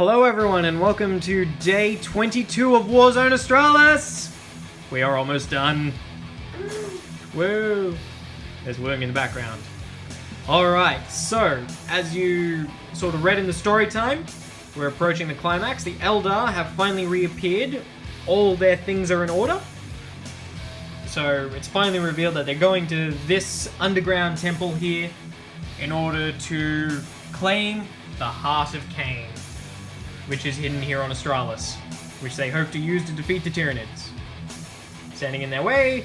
Hello everyone and welcome to day 22 of Warzone Australise! We are almost done. Woo! There's worm in the background. Alright, so, as you sort of read in the story time, we're approaching the climax. The Eldar have finally reappeared. All their things are in order. So, it's finally revealed that they're going to this underground temple here in order to claim the Heart of Khaine, which is hidden here on Australis, which they hope to use to defeat the Tyranids. Standing in their way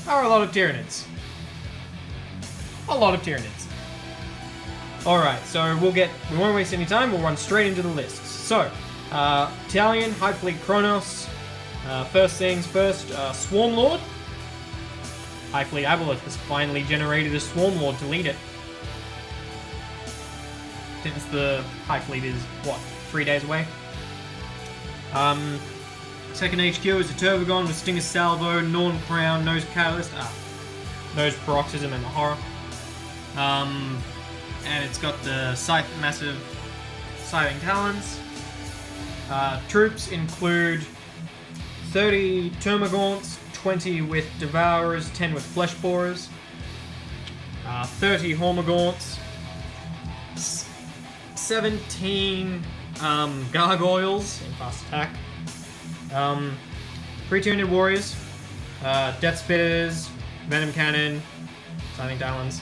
are a lot of Tyranids. Alright, so we won't waste any time, we'll run straight into the lists. So, Italian, Hive Fleet Kronos, first things first, Swarm Lord. Hive Fleet Aboleth has finally generated a Swarm Lord to lead it. Since the Hive Fleet is, what, 3 days away? Second HQ is a Turbogon with Stinger Salvo, Norn Crown, Nose Catalyst, Nose Paroxysm, and the Horror. And it's got the massive Scything Talons. Troops include 30 Termagants, 20 with Devourers, 10 with Flesh Borers, 30 Hormagaunts, 17 Gargoyles in fast attack, 3 Tyranid Warriors, Death Spitters, Venom Cannon, Scything Talons,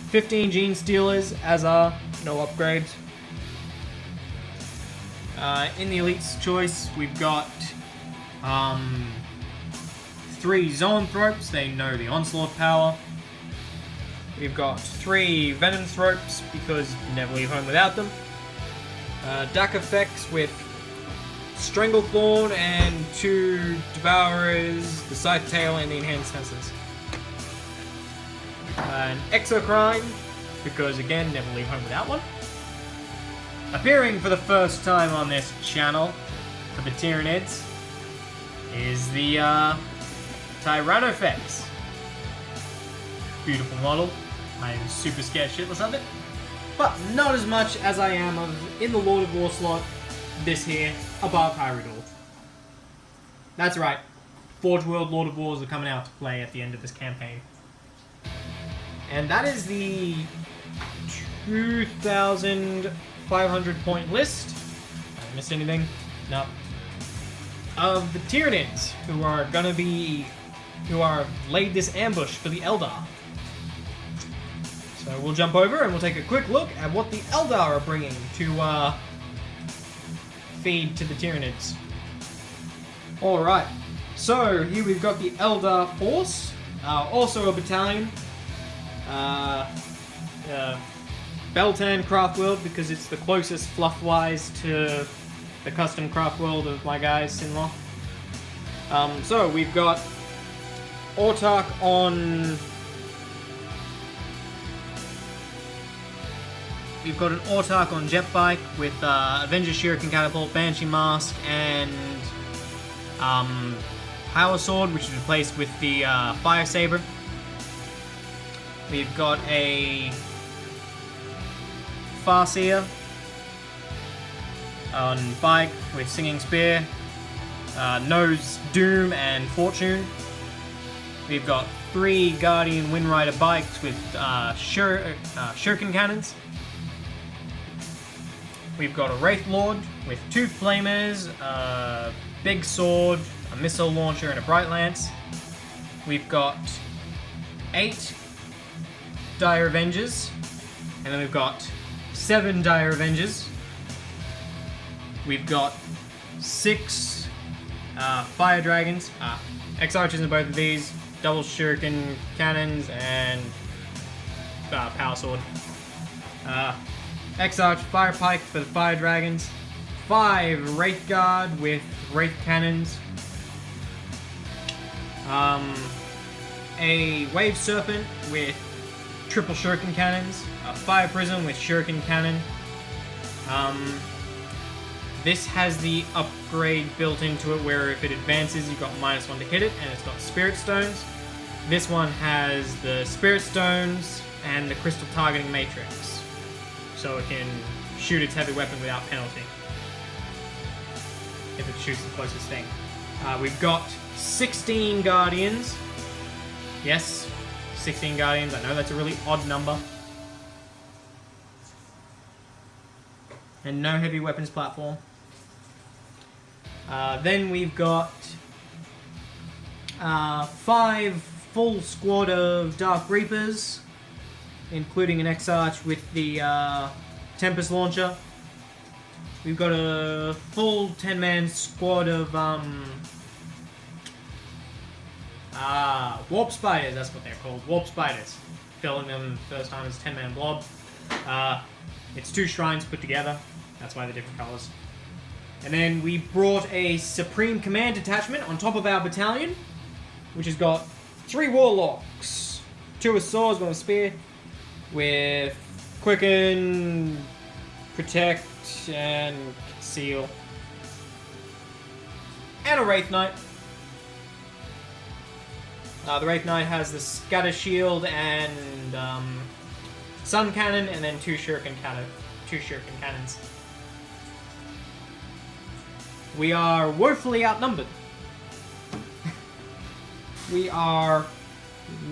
15 Gene Stealers, as are, no upgrades. In the Elite's choice, we've got 3 Zoanthropes, they know the Onslaught power. We've got 3 Venom Thropes, because you never leave home without them. DAC effects with Stranglethorn and 2 Devourers, the Scythe Tail, and the Enhanced Senses. An Exocrine, because again, never leave home without one. Appearing for the first time on this channel for the Tyranids is the Tyranofex. Beautiful model. I am super scared shitless of it, but not as much as I am of, in the Lord of War slot, this here, above Hyrule. That's right, Forge World Lord of Wars are coming out to play at the end of this campaign. And that is the 2,500 point list. Have I missed anything? No. Of the Tyranids, who are laid this ambush for the Eldar. So we'll jump over and we'll take a quick look at what the Eldar are bringing to feed to the Tyranids. Alright, so here we've got the Eldar force, also a battalion. Beltan Craftworld, because it's the closest fluff-wise to the custom Craftworld of my guys, Sinlaw. So we've got Autark on... We've got an Autark on jet bike with Avenger Shuriken Catapult, Banshee Mask, and Power Sword, which is replaced with the Fire Saber. We've got a Farseer on bike with Singing Spear, Nose Doom and Fortune. We've got 3 Guardian Windrider bikes with Shuriken Cannons. We've got a Wraith Lord with 2 Flamers, a Big Sword, a Missile Launcher, and a Bright Lance. We've got 8 Dire Avengers, and then we've got 7 Dire Avengers. We've got 6 Fire Dragons, X-Archers in both of these, double Shuriken Cannons, and Power Sword. X-Arch Fire Pike for the Fire Dragons, 5 Wraith Guard with Wraith Cannons, a Wave Serpent with triple Shuriken Cannons, a Fire Prism with Shuriken Cannon. This has the upgrade built into it where if it advances you've got -1 to hit it, and it's got Spirit Stones. This one has the Spirit Stones and the Crystal Targeting Matrix. So it can shoot its heavy weapon without penalty. If it shoots the closest thing. We've got 16 Guardians. Yes, 16 Guardians. I know that's a really odd number. And no heavy weapons platform. Then we've got 5 full squad of Dark Reapers, including an Exarch with the Tempest Launcher. We've got a full 10-man squad of Warp Spiders, that's what they're called, Warp Spiders. Filling them first time as 10-man blob. It's 2 shrines put together, that's why they're different colours. And then we brought a Supreme Command detachment on top of our battalion, which has got 3 Warlocks, 2 with swords, 1 with spear, with Quicken, Protect, and Conceal. And a Wraith Knight. The Wraith Knight has the Scatter Shield and Sun Cannon, and then 2 Shuriken Cannons. We are woefully outnumbered. We are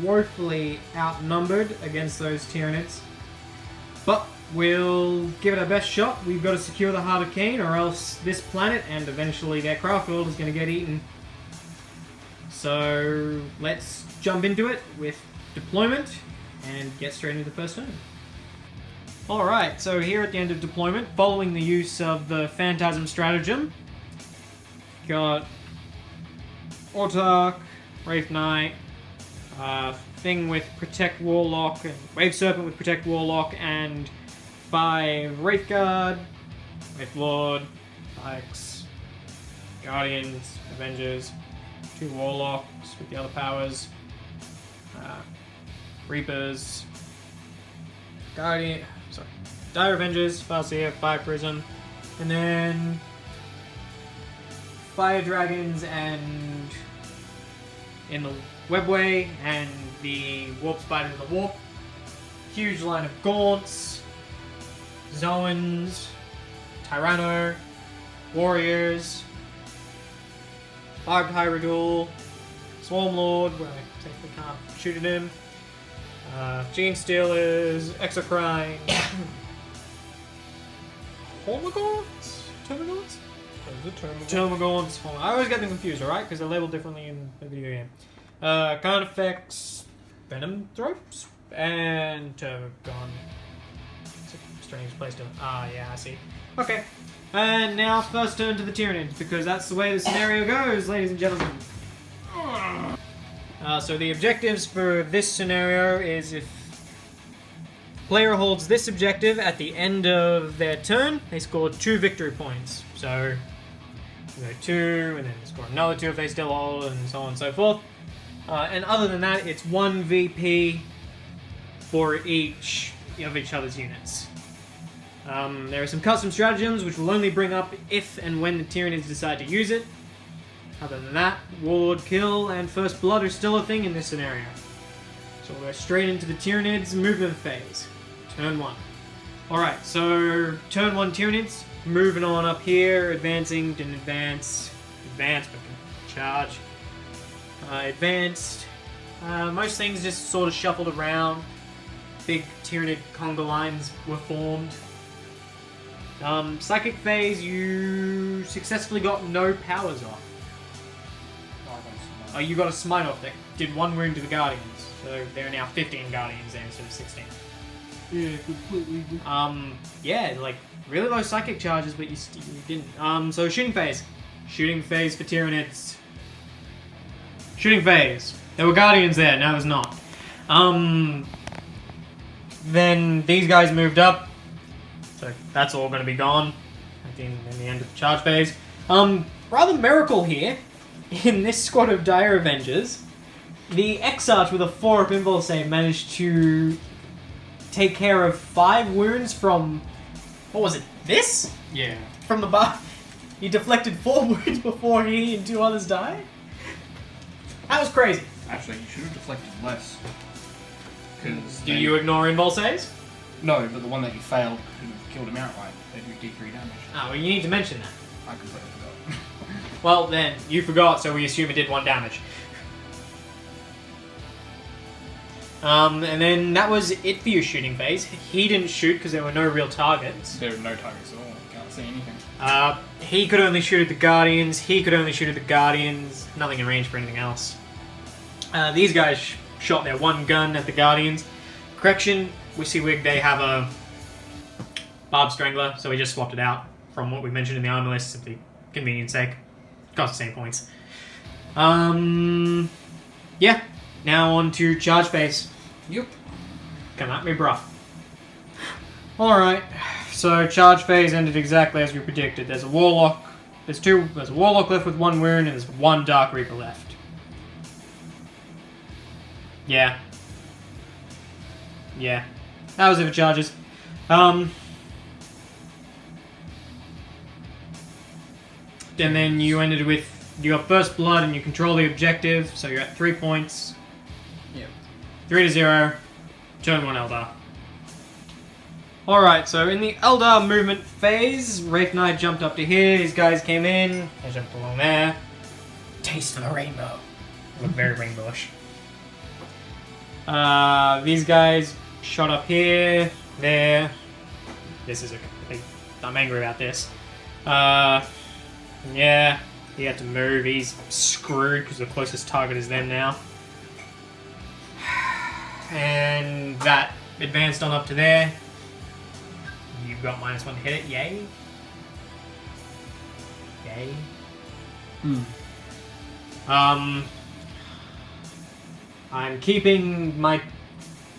woefully outnumbered against those Tyranids. But we'll give it our best shot. We've got to secure the Heart of Khaine, or else this planet and eventually their Craftworld is going to get eaten. So let's jump into it with deployment and get straight into the first turn. Alright, so here at the end of deployment, following the use of the Phantasm Stratagem, got Autarch, Wraith Knight, Thing with Protect Warlock, and Wave Serpent with Protect Warlock, and 5 Wraith Guard, Wraith Lord, Pikes, Guardians, Avengers, 2 Warlocks with the other powers, Reapers, Dire Avengers, Farseer, Fire Prism, and then Fire Dragons and in the Webway, and the Warp Spider in the Warp. Huge line of Gaunts, Zoans, Tyranno, Warriors, Barbed Hyrule, Swarm Lord, where I technically can't shoot at him, Gene Stealers, Exocrine, Hormagaunts? Termagaunts? Termagaunts. I always get them confused, alright? Because they're labeled differently in the video game. Carnifex, Venom Throats, and Termagon. It's a strange place to... yeah, I see. Okay. And now first turn to the Tyranids, because that's the way the scenario goes, ladies and gentlemen. So the objectives for this scenario is if the player holds this objective at the end of their turn, they score 2 victory points. So, you know, 2, and then score another 2 if they still hold, and so on and so forth. And other than that, it's 1 VP for each of each other's units. There are some custom stratagems which will only bring up if and when the Tyranids decide to use it. Other than that, Warlord Kill and First Blood are still a thing in this scenario. So we'll go straight into the Tyranids movement phase. Turn 1. Alright, so turn 1 Tyranids, moving on up here, advancing, didn't advance, but can charge. Advanced. Most things just sort of shuffled around. Big Tyranid conga lines were formed. Psychic phase, you successfully got no powers off. Oh, you got a smite off that did 1 wound to the Guardians. So there are now 15 Guardians there instead of 16. Yeah, completely. Yeah, like really low psychic charges, but you didn't. So shooting phase. Shooting phase for Tyranids. Shooting phase. There were Guardians there, now there's not. Then these guys moved up. So that's all going to be gone in the end of the charge phase. Rather miracle here. In this squad of Dire Avengers, the Exarch with a 4-up impulse save managed to take care of 5 wounds from... What was it? This? Yeah. From the bar. He deflected 4 wounds before he and 2 others died? That was crazy. Actually, you should have deflected less. Do you ignore invul saves? No, but the one that you failed could have killed him outright. They do D3 damage. Oh, well, you need to mention that. I completely forgot. Well, then, you forgot, so we assume it did 1 damage. And then that was it for your shooting phase. He didn't shoot because there were no real targets. There are no targets at all. You can't see anything. He could only shoot at the Guardians. He could only shoot at the Guardians. Nothing in range for anything else. These guys shot their 1 gun at the Guardians. Correction, they have a Barb Strangler, so we just swapped it out from what we mentioned in the armor list, simply convenience sake. Cost the same points. Yeah. Now on to charge phase. Yep. Come at me, bruh. Alright. So charge phase ended exactly as we predicted. There's a Warlock. There's a Warlock left with 1 wound, and there's 1 Dark Reaper left. Yeah. Yeah. That was it for charges. And then you ended with, you got First Blood and you control the objective, so you're at 3 points. Yep. 3-0. Turn 1 Eldar. Alright, so in the Eldar movement phase, Wraith Knight jumped up to here, these guys came in, they jumped along there. Taste of the rainbow. Look very rainbowish. These guys shot up here, there. This is I'm angry about this. Yeah, he had to move. He's screwed because the closest target is them now. And that advanced on up to there. You've got -1 to hit it. Yay. Yay. I'm keeping my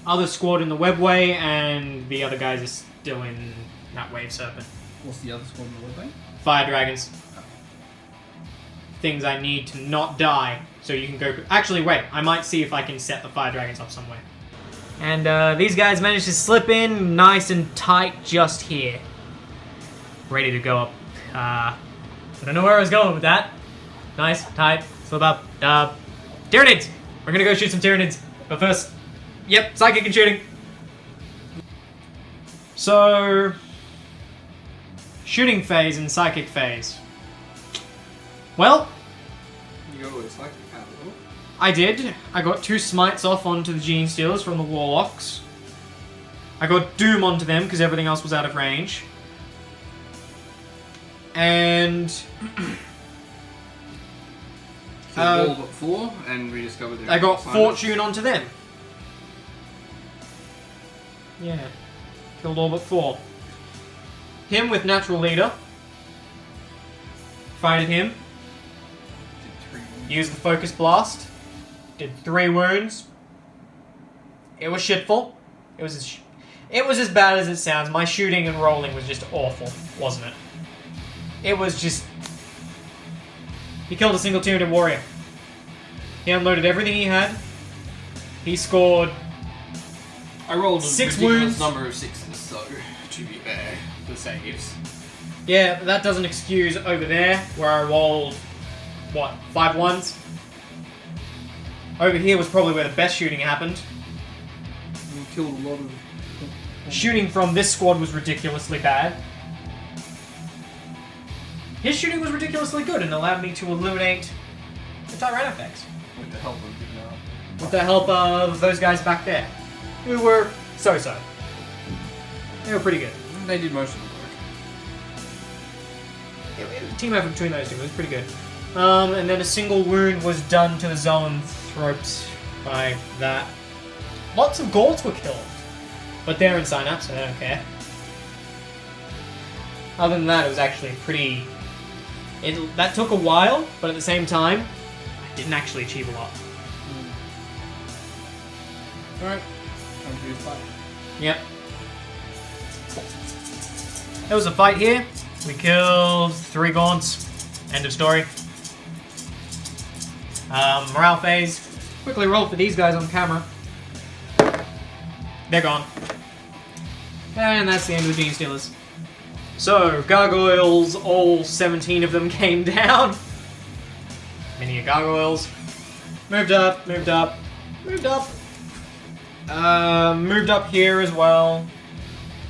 other squad in the webway, and the other guys are still in that wave serpent. What's the other squad in the webway? Fire dragons. Things I need to not die, so you can go... Actually, wait. I might see if I can set the fire dragons up somewhere. And these guys managed to slip in nice and tight just here. Ready to go up. I don't know where I was going with that. Nice, tight, slip up. Tyranids! We're gonna go shoot some Tyranids. But first... Yep, psychic and shooting. So... Shooting phase and psychic phase. Well... You go with psychic capital. I did. I got 2 smites off onto the Gene Stealers from the Warlocks. I got Doom onto them because everything else was out of range. And... all but 4 and rediscovered their I got assignments. Fortune onto them. Yeah. Killed all but 4. Him with Natural Leader. Fighted him. Did 3 wounds. Used the Focus Blast. Did 3 wounds. It was shitful. It was as bad as it sounds. My shooting and rolling was just awful, wasn't it? It was just... He killed a single Tyranid warrior. He unloaded everything he had. He scored... I rolled a 6 ridiculous wounds. number of 6s, so to be fair, the saves. Yeah, but that doesn't excuse over there, where I rolled, what, 5 1s? Over here was probably where the best shooting happened. You killed a lot of... Shooting from this squad was ridiculously bad. His shooting was ridiculously good and allowed me to eliminate the Tyranids effects. With the help of With the help of those guys back there, who were so-so. They were pretty good. They did most of the work. It was a team effort between those two. It was pretty good. And then a single wound was done to the Zoan throat by that. Lots of Gaunts were killed, but they're in Synapse, so they don't care. Other than that, it was actually pretty... that took a while, but at the same time, I didn't actually achieve a lot. Alright, time to do the fight. Yep. There was a fight here. We killed 3 Gaunts. End of story. Morale phase. Quickly roll for these guys on camera. They're gone. And that's the end of the Gene Stealers. So, gargoyles, all 17 of them came down. Many gargoyles. Moved up, moved up, moved up. Moved up here as well.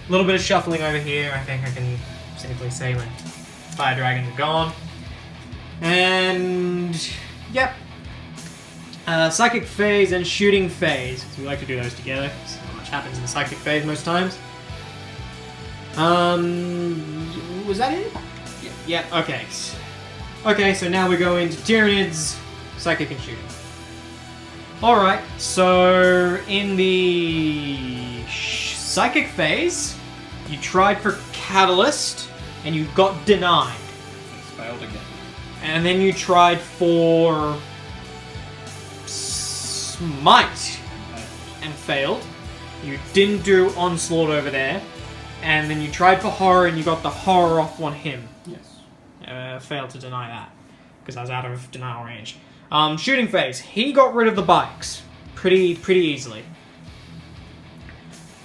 A little bit of shuffling over here. I think I can safely say my fire dragons are gone. And yep. Psychic phase and shooting phase. So we like to do those together. So not much happens in the psychic phase most times. Was that it? Yeah. Okay. Okay. So now we go into Tyranids, psychic and shooting. All right. So in the psychic phase, you tried for catalyst and you got denied. It's failed again. And then you tried for smite and failed. You didn't do onslaught over there. And then you tried for horror and you got the horror off on him. Yes. Failed to deny that because I was out of denial range. Shooting phase. He got rid of the bikes pretty easily.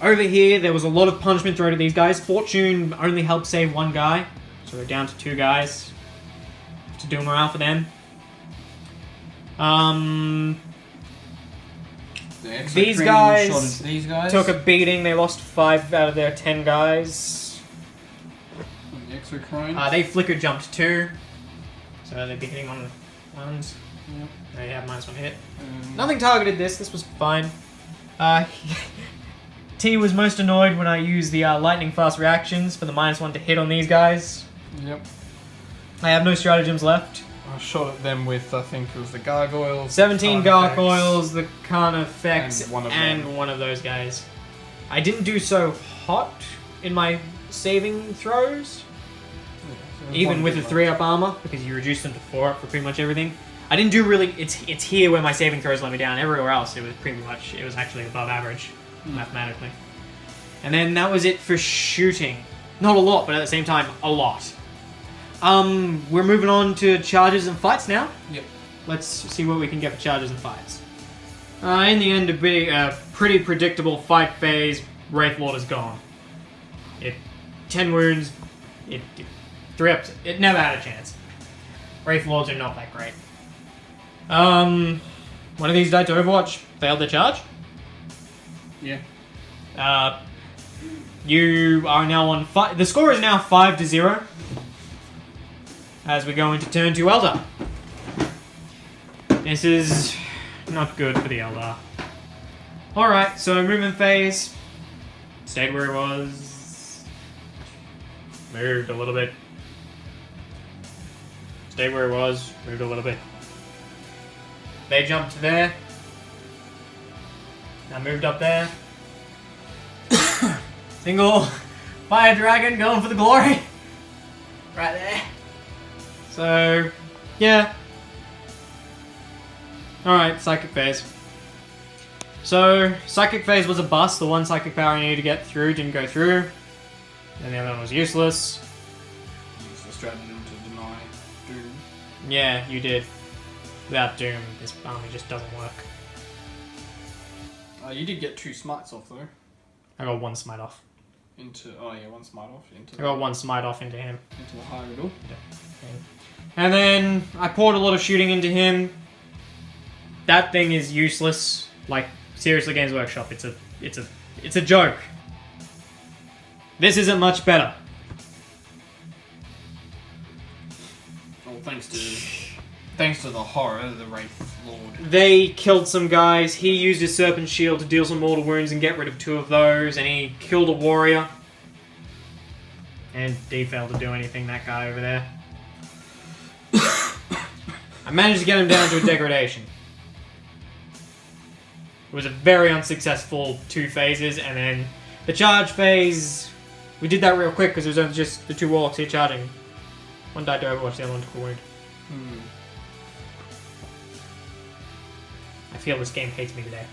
Over here, there was a lot of punishment thrown at these guys. Fortune only helped save one guy, so we're down to 2 guys. To do morale for them. These guys took a beating. They lost 5 out of their 10 guys. The exocrine. They flicker jumped 2, so they'd be hitting on the ones. Yep. They have -1 hit. Nothing targeted this. This was fine. T was most annoyed when I used the lightning fast reactions for the -1 to hit on these guys. Yep. I have no stratagems left. I shot at them with, I think it was the gargoyles. 17 gargoyles, the Carnifex, and one of those guys. I didn't do so hot in my saving throws, even with the 3-up armor, because you reduced them to 4-up for pretty much everything. I didn't do really. It's here where my saving throws let me down. Everywhere else, it was pretty much. It was actually above average, mathematically. And then that was it for shooting. Not a lot, but at the same time, a lot. We're moving on to charges and fights now. Yep. Let's see what we can get for charges and fights. In the end, a pretty predictable fight phase. Wraithlord is gone. 10 wounds. 3-ups. It never had a chance. Wraithlords are not that great. One of these died to Overwatch. Failed the charge. Yeah. You are now on 5. The score is now 5-0. As we go into turn 2 Eldar. This is not good for the Eldar. Alright, so movement phase. Stayed where it was. Moved a little bit. Stayed where it was. Moved a little bit. They jumped there. Now moved up there. Single fire dragon going for the glory. Right there. So, yeah. Alright, psychic phase. So, psychic phase was a bust. The one psychic power I needed to get through didn't go through. And the other one was useless. Use the stratagem to deny Doom. Yeah, you did. Without Doom, this army just doesn't work. You did get 2 smites off though. I got 1 smite off. Into 1 smite off into. I got 1 smite off into him. Into the high riddle. And then I poured a lot of shooting into him. That thing is useless. Like, seriously, Games Workshop, it's a joke. This isn't much better. Well, thanks to the horror of the Wraith Lord. They killed some guys. He used his Serpent Shield to deal some mortal wounds and get rid of 2 of those, and he killed a warrior. And he failed to do anything, that guy over there. I managed to get him down to a degradation. It was a very unsuccessful 2 phases, and then the charge phase, we did that real quick because it was only just the 2 warlocks here charging. One died to Overwatch, the other one took a wound. I feel this game hates me today.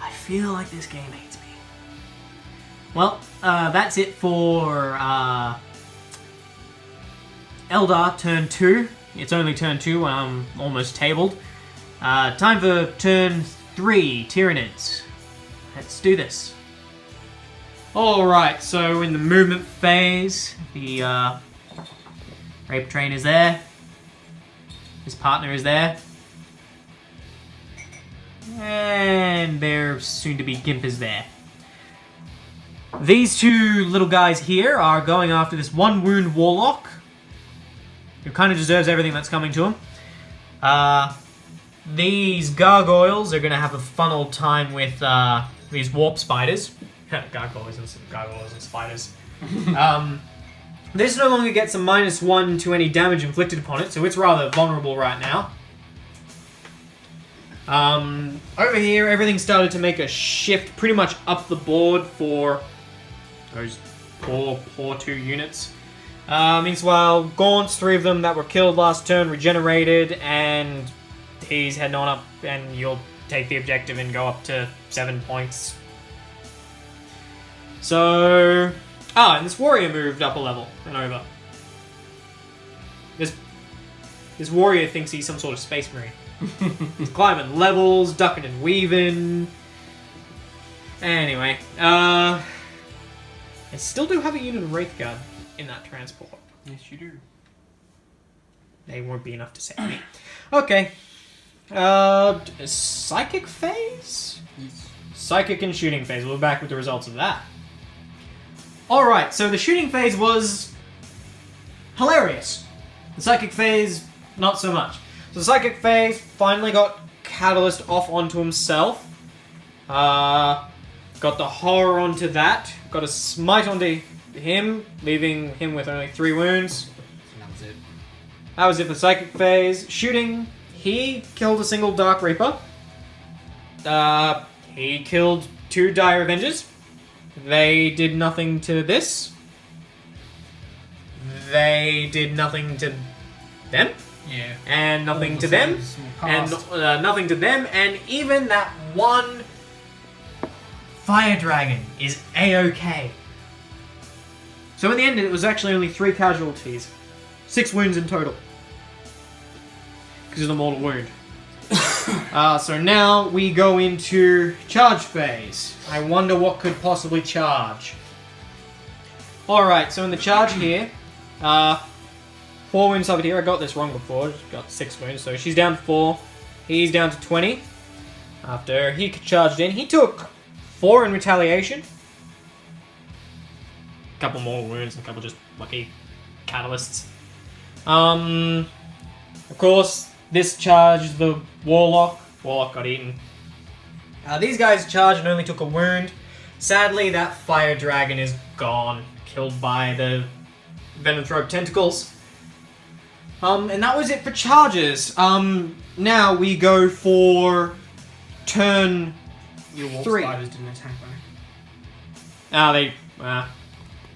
I feel like this game hates me. Well, that's it for Eldar turn 2. It's only turn 2 when I'm almost tabled. Time for turn 3, Tyranids. Let's do this. Alright, so in the movement phase, the Rape Train is there. His partner is there. And their soon-to-be Gimp is there. These two little guys here are going after this one wound warlock, who kind of deserves everything that's coming to him. These gargoyles are going to have a fun old time with these warp spiders. gargoyles and spiders. This no longer gets a -1 to any damage inflicted upon it, so it's rather vulnerable right now. Over here, everything started to make a shift pretty much up the board for those poor 2 units. Meanwhile, Gaunt's 3 of them that were killed last turn regenerated, and he's heading on up, and you'll take the objective and go up to 7 points. So... and this warrior moved up a level and over. This warrior thinks he's some sort of space marine. He's climbing levels, ducking and weaving. Anyway, I still do have a unit of Wraith Guard in that transport. Yes, you do. They won't be enough to save me. Okay. Psychic phase? Yes. Psychic and shooting phase. We'll be back with the results of that. Alright, so the shooting phase was hilarious. The psychic phase, not so much. So the psychic phase finally got Catalyst off onto himself. Got the horror onto that. Got a smite onto him, leaving him with only 3 wounds. That was it. That was it for psychic phase. Shooting, he killed a single Dark Reaper. He killed 2 Dire Avengers. They did nothing to this. They did nothing to them. Yeah. And nothing to them. And nothing to them. And even that one Fire Dragon is A-OK. So in the end, it was actually only 3 casualties. 6 wounds in total. Because of the mortal wound. So now we go into charge phase. I wonder what could possibly charge. Alright, so in the charge here, 4 wounds over here. I got this wrong before. Got 6 wounds, so she's down to 4. He's down to 20. After he charged in, he took 4 in retaliation. A couple more wounds, and a couple just lucky catalysts. Of course, this charged the Warlock. Warlock got eaten. These guys charged and only took a wound. Sadly, that Fire Dragon is gone. Killed by the Venomthrope tentacles. And that was it for charges. Now we go for turn Your wolf 3. spiders didn't attack though.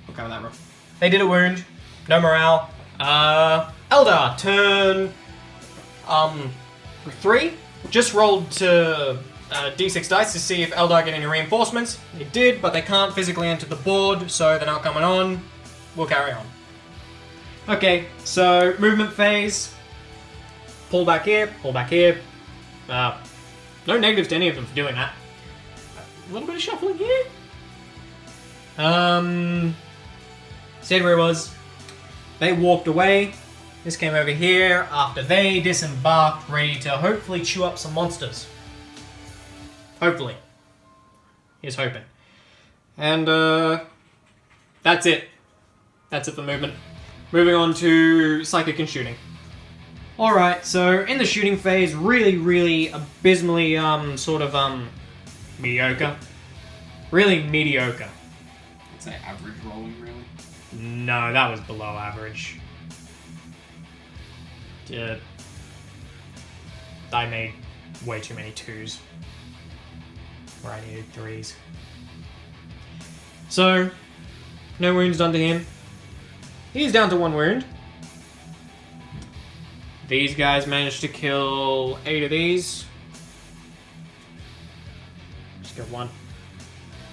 We'll cover that real. They did a wound. No morale. Eldar, turn 3. Just rolled to D6 dice to see if Eldar get any reinforcements. They did, but they can't physically enter the board, so they're not coming on. We'll carry on. Okay, so movement phase. Pull back here, pull back here. No negatives to any of them for doing that. A little bit of shuffling here. Stayed where it was. They walked away. This came over here after they disembarked, ready to hopefully chew up some monsters. Hopefully. Here's hoping. And, that's it. That's it for movement. Moving on to psychic and shooting. Alright, so in the shooting phase, really abysmally, mediocre. Really mediocre. I'd say average rolling, really. No, that was below average. I made way too many 2s. Where I needed 3s. So, no wounds done to him. He's down to 1 wound. These guys managed to kill 8 of these. Just got 1.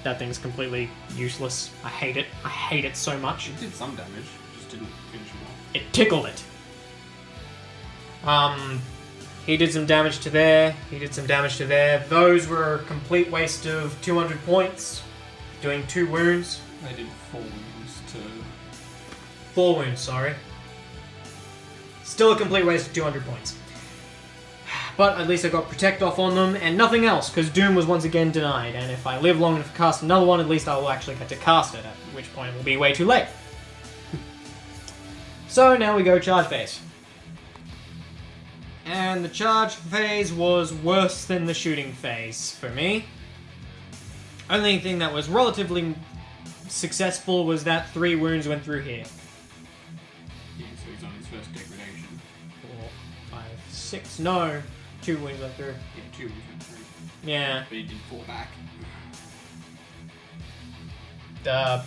That thing's completely useless. I hate it. I hate it so much. It did some damage, just didn't finish him off. It tickled it. He did some damage to there. He did some damage to there. Those were a complete waste of 200 points. Doing 2 wounds. They did 4 wounds to... 4 wounds, sorry. Still a complete waste of 200 points. But at least I got Protect off on them, and nothing else, because Doom was once again denied. And if I live long enough to cast another one, at least I will actually get to cast it, at which point it will be way too late. So now we go charge phase. And the charge phase was worse than the shooting phase for me. Only thing that was relatively successful was that 3 wounds went through here. Yeah, so he's on his first degradation. 4, 5, 6. No, 2 wounds went through. Yeah, 2 wounds went through. Yeah. But he did fall back.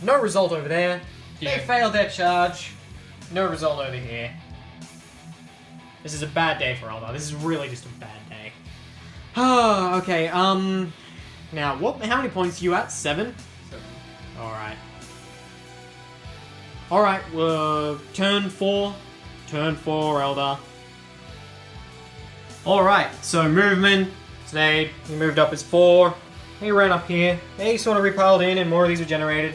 No result over there. Yeah. They failed their charge. No result over here. This is a bad day for Eldar. This is really just a bad day. Oh, okay, now, how many points are you at? 7? 7. Alright. Alright, turn 4. Turn 4, Eldar. Alright, so movement. Today, he moved up as 4. He ran up here. They sort of repiled in, and more of these were generated.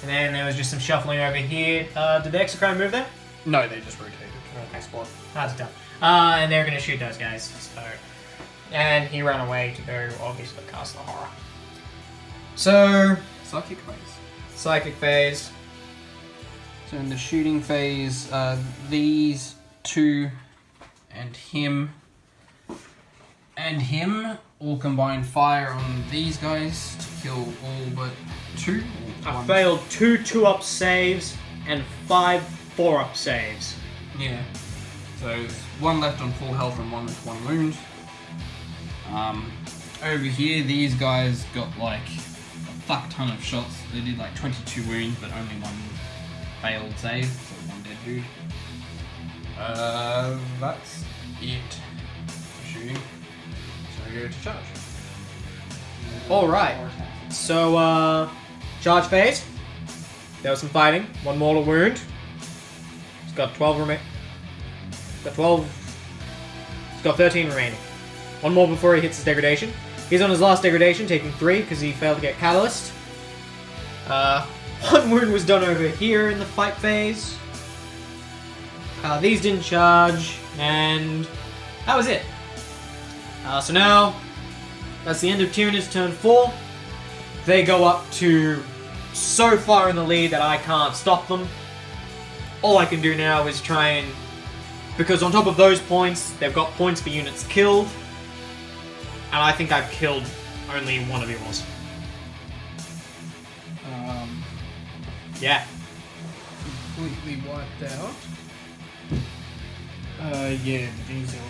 And then there was just some shuffling over here. Did the Exocrine move there? No, they just rotated. Okay, spot. Hard to tell. And they're gonna shoot those guys. So, and he ran away to go obviously cast the horror. So, Psychic phase. psychic phase. So in the shooting phase, these 2 and him all combined fire on these guys to kill all but 2. I failed 2 2-up saves and 5 4-up saves. Yeah. So there's 1 left on full health and 1 with 1 wound. Over here, these guys got like a fuck ton of shots. They did like 22 wounds, but only 1 failed save, so 1 dead dude. That's it for shooting. So we go to charge. Alright. So, charge phase. There was some fighting. 1 mortal wound. He's got 12 remain. Got 12. He's got 13 remaining. 1 more before he hits his degradation. He's on his last degradation, taking 3 because he failed to get Catalyst. 1 wound was done over here in the fight phase. These didn't charge, and that was it. So now, that's the end of Tyranid's turn 4. They go up to so far in the lead that I can't stop them. All I can do now is try and... Because on top of those points, they've got points for units killed. And I think I've killed only one of yours. Yeah. Completely wiped out. Yeah, the diesels.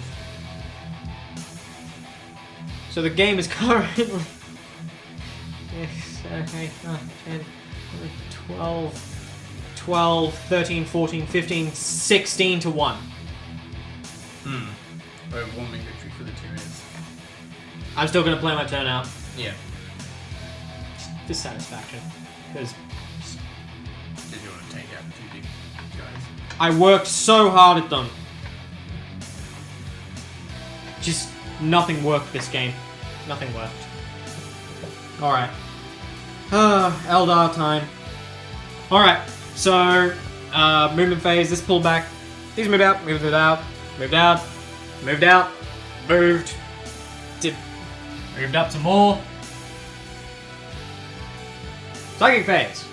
So the game is currently... 10, 12, 13, 14, 15, 16 to 1. Overwhelming victory for the Tyranids. I'm still going to play my turn out. Yeah. Dissatisfaction. Because Did you want to take out the 2 big guys? I worked so hard at them. Just nothing worked this game. Nothing worked. Alright. Eldar time. Alright, so movement phase, this pulled back. These moved out, moved out, moved out, moved out, moved. Moved up some more. Psychic phase.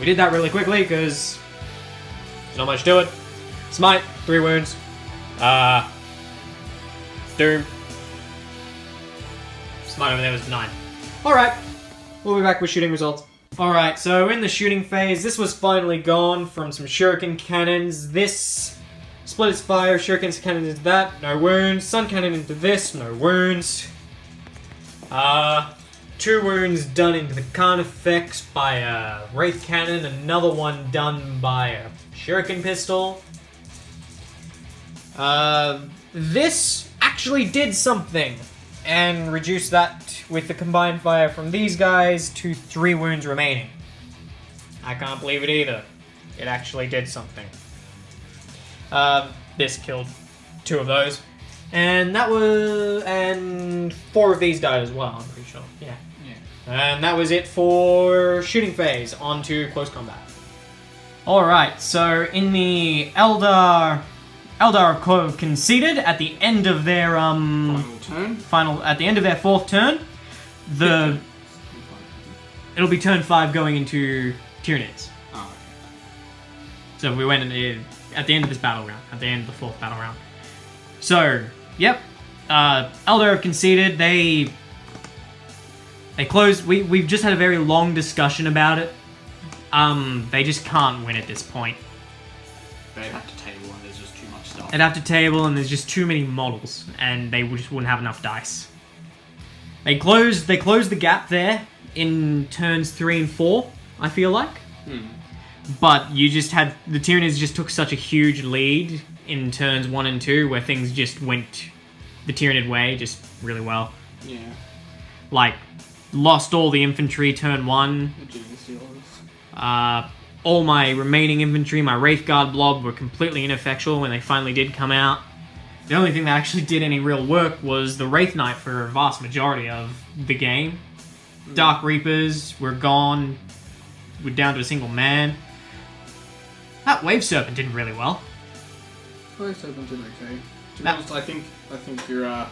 We did that really quickly because there's not much to it. Smite, 3 wounds. Doom. Smite over there was 9. Alright, we'll be back with shooting results. Alright, so in the shooting phase, this was finally gone from some shuriken cannons. This split its fire, shuriken cannon into that, no wounds. Sun cannon into this, no wounds. 2 wounds done into the Carnifex by a Wraith Cannon, another one done by a Shuriken Pistol. This actually did something, and reduced that with the combined fire from these guys to 3 wounds remaining. I can't believe it either. It actually did something. This killed 2 of those. And that was... and 4 of these died as well, I'm pretty sure. Yeah. And that was it for shooting phase. On to close combat. Alright, so in the Eldar Eldar have conceded at the end of their Final turn. at the end of their 4th turn. It'll be turn 5 going into Tyranids. Oh, okay. So we went at the end of this battle round, at the end of the 4th battle round. So, yep. Eldar have conceded. They closed. We've just had a very long discussion about it. They just can't win at this point. They'd have to table and there's just too much stuff. They'd have to table and there's just too many models and they just wouldn't have enough dice. They closed the gap there in turns 3 and 4, I feel like. But you just had... The Tyranids just took such a huge lead in turns 1 and 2 where things just went the Tyranid way just really well. Yeah. Like, lost all the infantry turn 1. All my remaining infantry, my Wraith Guard blob, were completely ineffectual when they finally did come out. The only thing that actually did any real work was the Wraith Knight for a vast majority of the game. Dark Reapers were gone. We're down to a single man. That Wave Serpent did really well. Wave Serpent did okay. To be honest, I think your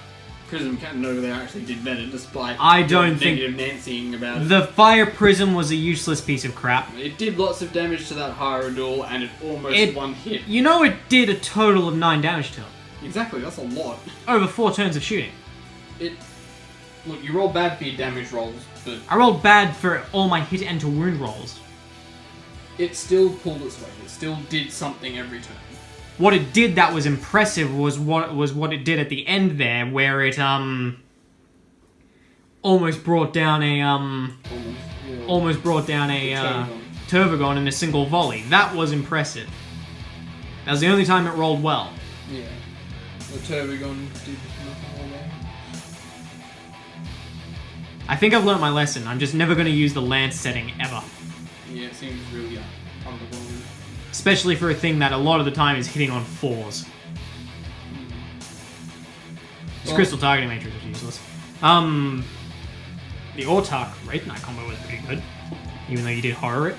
Prism Captain over there actually did better, despite negative Nancying about it. The Fire Prism was a useless piece of crap. It did lots of damage to that Hyrule, and it almost one hit. You know it did a total of 9 damage to him. Exactly, that's a lot. Over 4 turns of shooting. Look, you roll bad for your damage rolls, but... I rolled bad for all my hit and to wound rolls. It still pulled its weight. It still did something every turn. What it did that was impressive was what it did at the end there, where it almost brought down a Turvagon in a single volley. That was impressive. That was the only time it rolled well. Yeah. The Turvagon did nothing all there. I think I've learnt my lesson. I'm just never going to use the Lance setting ever. Yeah, it seems really underwhelming. Especially for a thing that a lot of the time is hitting on 4s. This Crystal Targeting Matrix is useless. The Autark Wraith Knight combo was pretty good, even though you did horror it.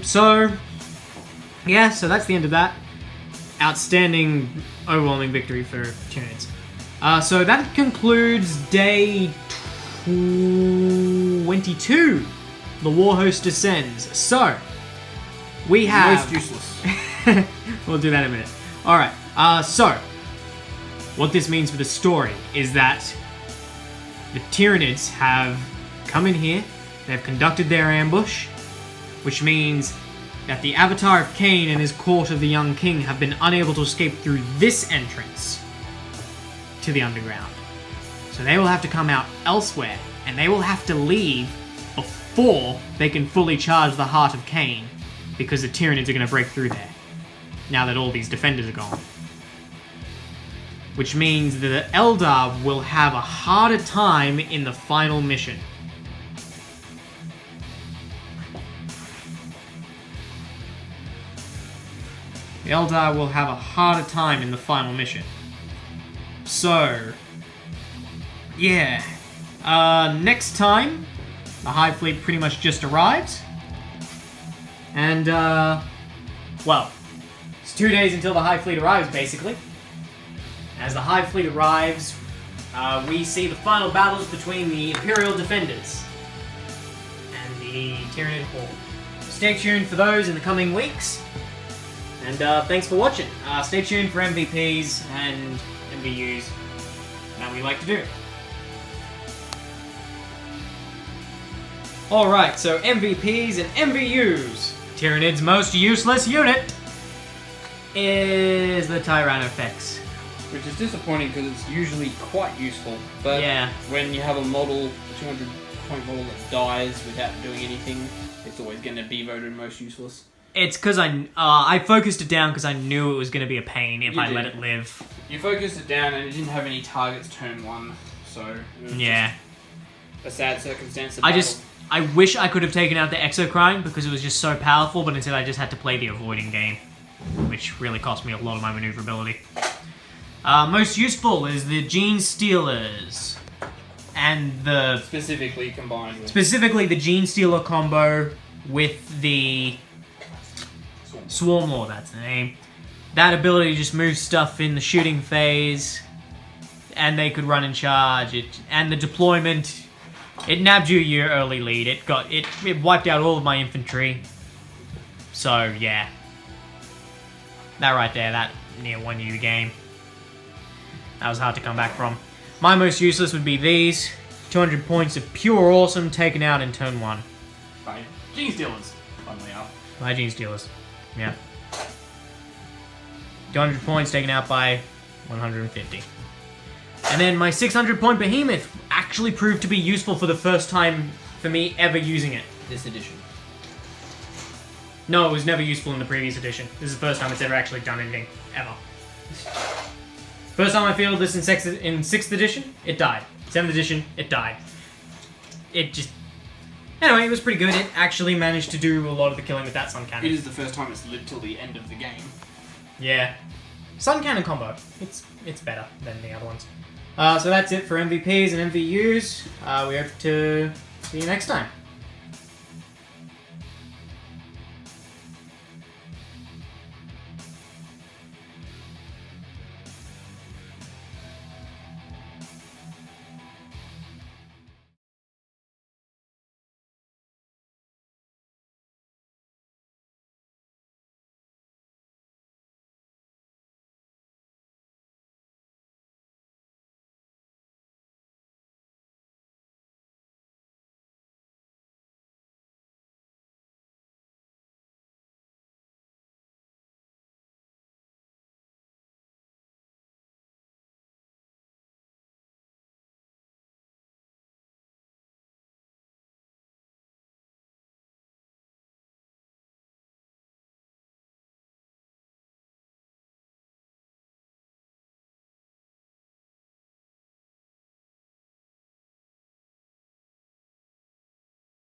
So that's the end of that. Outstanding, overwhelming victory for Tyranids. So that concludes day 22. The Warhost descends. So we have... Most useless. We'll do that in a minute. Alright, so what this means for the story is that the Tyranids have come in here, they've conducted their ambush, which means that the Avatar of Khaine and his court of the Young King have been unable to escape through this entrance to the underground. So they will have to come out elsewhere, and they will have to leave before they can fully charge the Heart of Khaine, because the Tyranids are going to break through there, now that all these defenders are gone. Which means that the Eldar will have a harder time in the final mission. The Eldar will have a harder time in the final mission. So, yeah. Next time, the Hive Fleet pretty much just arrives. And, well, it's 2 days until the Hive Fleet arrives, basically. As the Hive Fleet arrives, we see the final battles between the Imperial Defenders and the Tyranid Horde. Stay tuned for those in the coming weeks. And thanks for watching. Stay tuned for MVPs and MVUs that we like to do. Alright, so MVPs and MVUs. Tyranid's most useless unit is the Tyranofex. Which is disappointing because it's usually quite useful. But yeah, when you have a model, a 200 point model that dies without doing anything, it's always going to be voted most useless. it's because I focused it down because I knew it was going to be a pain if I let it live. You focused it down and it didn't have any targets turn 1, so it was yeah, just a sad circumstance. I wish I could have taken out the Exocrine because it was just so powerful, but instead I just had to play the avoiding game, which really cost me a lot of my maneuverability. Most useful is the Gene Stealers, and the... Specifically combined with... Specifically the Gene Stealer combo with the... Swarm Lord, that's the name. that ability to just move stuff in the shooting phase, and they could run and charge it, and the deployment, it nabbed you your early lead. It wiped out all of my infantry. So yeah, that right there, that near won you the game. That was hard to come back from. My most useless would be these. 200 points of pure awesome taken out in turn 1. By Gene Stealers, funnily enough. By Gene Stealers. Yeah. 200 points taken out by 150. And then my 600 point behemoth actually proved to be useful for the first time for me ever using it. This edition. No, it was never useful in the previous edition. This is the first time it's ever actually done anything. Ever. First time I fielded this in 6th edition, it died. 7th edition, it died. It just... Anyway, it was pretty good. It actually managed to do a lot of the killing with that Sun Cannon. It is the first time it's lived till the end of the game. Yeah. Sun Cannon combo. It's better than the other ones. So that's it for MVPs and MVUs. We hope to see you next time.